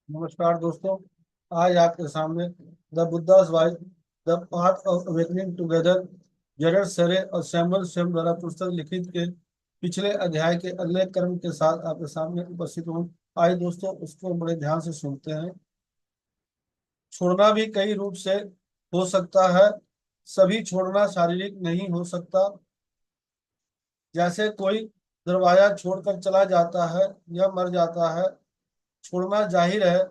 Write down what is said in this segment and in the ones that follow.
नमस्कार दोस्तों। आज आपके सामने the Buddha's wife the path of awakening together जेरर सरे और सैमुअल सेम द्वारा पुस्तक लिखित के पिछले अध्याय के अगले क्रम के साथ आपके सामने उपस्थित हूँ। आइए दोस्तों, उसको बड़े ध्यान से सुनते हैं। छोड़ना भी कई रूप से हो सकता है। सभी छोड़ना शारीरिक नहीं हो सकता। जैसे कोई दरवाजा छोड़कर चला जाता है या मर जाता है। छोड़ना जाहिर है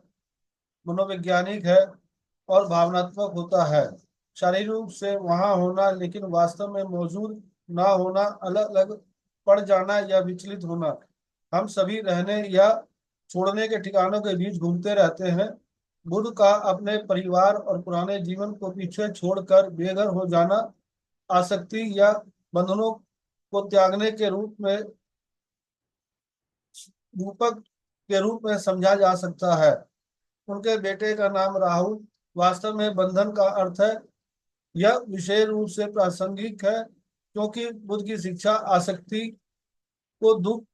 मनोवैज्ञानिक है और भावनात्मक होता है। शारीरिक रूप से वहां होना लेकिन वास्तव में मौजूद ना होना, अलग अलग पड़ जाना या विचलित होना। हम सभी रहने या छोड़ने के ठिकानों के बीच घूमते रहते हैं। बुद्ध का अपने परिवार और पुराने जीवन को पीछे छोड़कर बेघर हो जाना आसक्ति या बंधनों को त्यागने के रूपक के रूप में समझा जा सकता है। उनके बेटे का नाम राहुल वास्तव में बंधन का अर्थ है। यह विशेष रूप से प्रासंगिक है क्योंकि बुद्ध की शिक्षा आसक्ति को दुख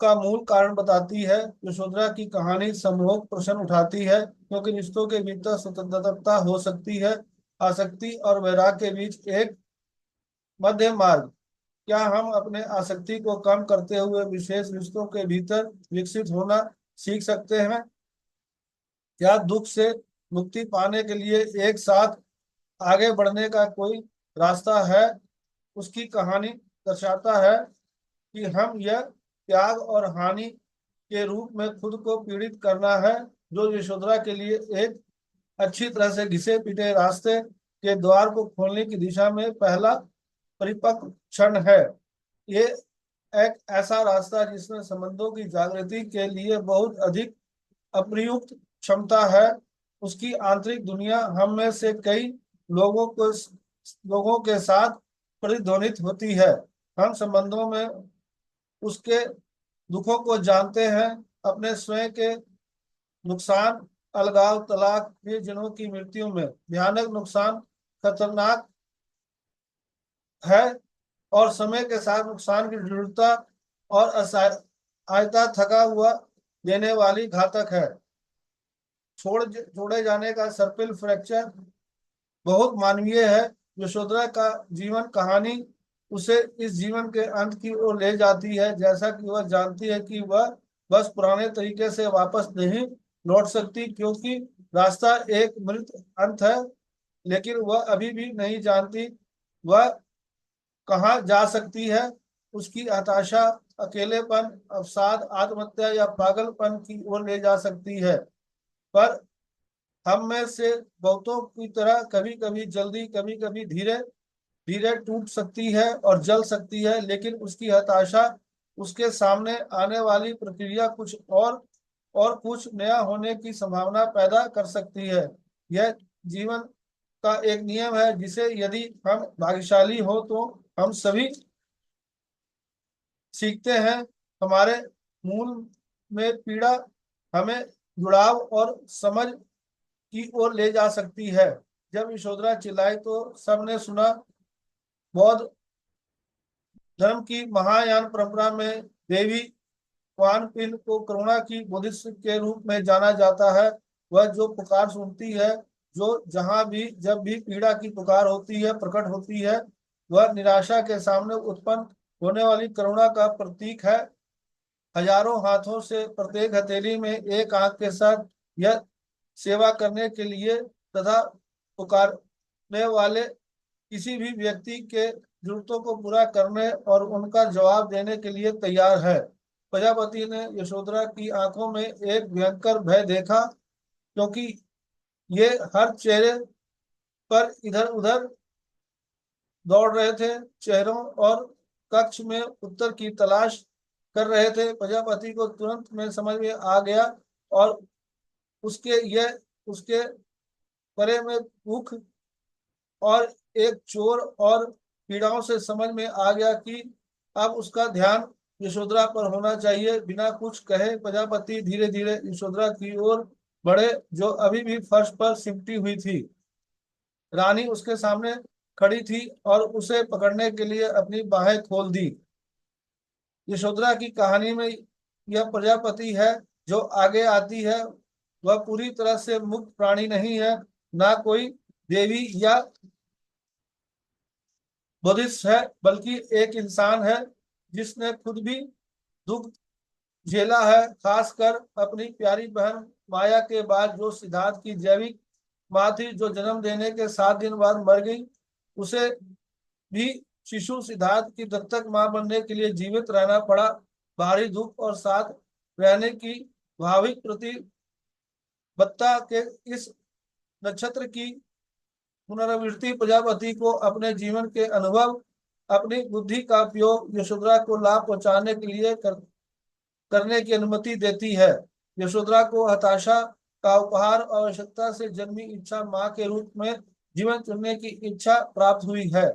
का मूल कारण बताती है। यशोधरा की कहानी सम्मोहक प्रश्न उठाती है क्योंकि रिश्तों के भीतर स्वतंत्रता हो सकती है। आसक्ति और वैराग के बीच एक मध्य मार्ग। क्या हम अपने आसक्ति को कम करते हुए विशेष रिश्तों के भीतर विकसित होना सीख सकते हैं? क्या दुख से मुक्ति पाने के लिए एक साथ आगे बढ़ने का कोई रास्ता है? उसकी कहानी दर्शाता है कि हम यह त्याग और हानि के रूप में खुद को पीड़ित करना है, जो यशोधरा के लिए एक अच्छी तरह से घिसे पिटे रास्ते के द्वार को खोलने की दिशा में पहला परिपक्व क्षण है। ये एक ऐसा रास्ता जिसमें संबंधों की जागृति के लिए बहुत अधिक अप्रयुक्त क्षमता है। उसकी आंतरिक दुनिया हम में से कई लोगों को लोगों के साथ प्रतिध्वनित होती है। हम संबंधों में उसके दुखों को जानते हैं, अपने स्वयं के नुकसान, अलगाव, तलाक, प्रियजनों की मृत्यु में भयानक नुकसान खतरनाक है और समय के साथ नुकसान की दृढ़ता और असहायता थका हुआ देने वाली घातक है। छोड़े जाने का सर्पिल फ्रैक्चर बहुत मानवीय है। यशोधरा का जीवन कहानी उसे इस जीवन के अंत की ओर ले जाती है, जैसा कि वह जानती है कि वह बस पुराने तरीके से वापस नहीं लौट सकती क्योंकि रास्ता एक मृत अंत है। लेकिन वह अभी भी नहीं जानती वह कहाँ जा सकती है। उसकी हताशा अकेलेपन, अवसाद, आत्महत्या या पागलपन की ओर ले जा सकती है। पर हम में से बहुतों की तरह कभी कभी जल्दी, कभी कभी धीरे धीरे टूट सकती है और जल सकती है। लेकिन उसकी हताशा उसके सामने आने वाली प्रक्रिया कुछ और कुछ नया होने की संभावना पैदा कर सकती है। यह जीवन का एक नियम है जिसे यदि हम भाग्यशाली हो तो हम सभी सीखते हैं। हमारे मूल में पीड़ा हमें जुड़ाव और समझ की ओर ले जा सकती है। जब यशोधरा चिल्लाई तो सबने सुना। बौद्ध धर्म की महायान परंपरा में देवी क्वान पिन को करुणा की बुद्धिस्ट के रूप में जाना जाता है। वह जो पुकार सुनती है, जो जहां भी जब भी पीड़ा की पुकार होती है प्रकट होती है, वह निराशा के सामने उत्पन्न होने वाली करुणा का प्रतीक है। हजारों हाथों से प्रत्येक हथेली में एक आंख के साथ यह सेवा करने के लिए तथा पुकारने वाले किसी भी व्यक्ति के जरूरतों को पूरा करने और उनका जवाब देने के लिए तैयार है। प्रजापति ने यशोधरा की आंखों में एक भयंकर भय देखा क्योंकि ये हर चेहरे पर इधर उधर दौड़ रहे थे, चेहरों और कक्ष में उत्तर की तलाश कर रहे थे। प्रजापति को तुरंत में समझ में आ गया और उसके परे में भूख और एक चोर और पीड़ाओं से समझ में आ गया कि अब उसका ध्यान यशोधरा पर होना चाहिए। बिना कुछ कहे प्रजापति धीरे धीरे यशोधरा की ओर बढ़े, जो अभी भी फर्श पर सिमटी हुई थी। रानी उसके सामने खड़ी थी और उसे पकड़ने के लिए अपनी बाहें खोल दी। यशोधरा की कहानी में यह प्रजापति है जो आगे आती है। वह पूरी तरह से मुक्त प्राणी नहीं है, ना कोई देवी या बुद्धिस्ट है, बल्कि एक इंसान है जिसने खुद भी दुख झेला है, खासकर अपनी प्यारी बहन माया के बाद। जो सिद्धार्थ की जैविक माँ थी, जो जन्म देने के 7 दिन बाद मर गई, उसे भी शिशु सिद्धार्थ की दत्तक माँ बनने के लिए जीवित रहना पड़ा। भारी दुख और साथ रहने की भाविक प्रतिबद्धता के इस नक्षत्र की पुनरावृत्ति प्रजापति को अपने जीवन के अनुभव, अपनी बुद्धि का उपयोग यशोधरा को लाभ पहुंचाने के लिए करने की अनुमति देती है। यशोधरा को हताशा का उपहार और आवश्यकता से जन्मी इच्छा माँ के रूप में जीवन चुनने की इच्छा प्राप्त हुई है।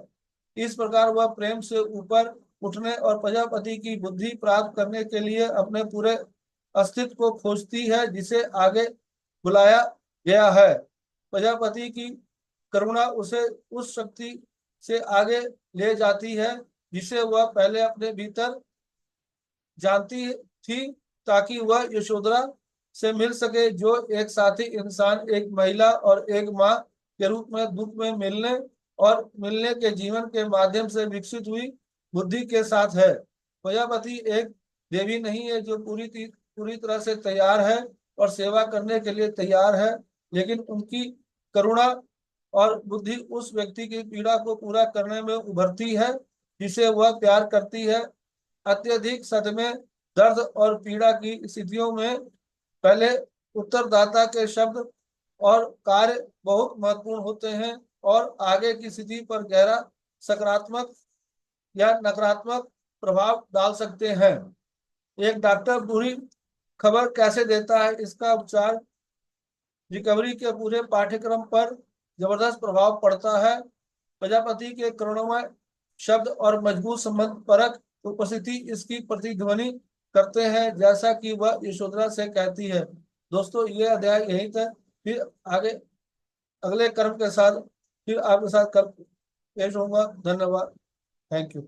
इस प्रकार वह प्रेम से ऊपर उठने और प्रजापति की बुद्धि प्राप्त करने के लिए अपने पूरे अस्तित्व को खोजती है, जिसे आगे बुलाया गया है। प्रजापति की करुणा उसे उस शक्ति से आगे ले जाती है जिसे वह पहले अपने भीतर जानती थी, ताकि वह यशोधरा से मिल सके, जो एक साथी इंसान, एक महिला और एक माँ के रूप में दुख में मिलने और मिलने के जीवन के माध्यम से विकसित हुई बुद्धि के साथ है। प्रजापति एक देवी नहीं है जो पूरी तरह से तैयार है और सेवा करने के लिए तैयार है, लेकिन उनकी करुणा और बुद्धि उस व्यक्ति की पीड़ा को पूरा करने में उभरती है जिसे वह प्यार करती है। अत्यधिक सदमे, दर्द और पीड़ा की स्थितियों में पहले उत्तरदाता के शब्द और कार्य बहुत महत्वपूर्ण होते हैं और आगे की स्थिति पर गहरा सकारात्मक या नकारात्मक प्रभाव डाल सकते हैं। एक डॉक्टर बुरी खबर कैसे देता है, इसका उपचार रिकवरी के पूरे पाठ्यक्रम पर जबरदस्त प्रभाव पड़ता है। प्रजापति के करुणामय शब्द और मजबूत संबंध परक उपस्थिति इसकी प्रतिध्वनि करते हैं, जैसा कि वह यशोधरा से कहती है। दोस्तों, ये अध्याय यहीं तक, फिर आगे अगले कर्म के साथ फिर आपके साथ कर पेश होऊंगा। धन्यवाद। Thank you.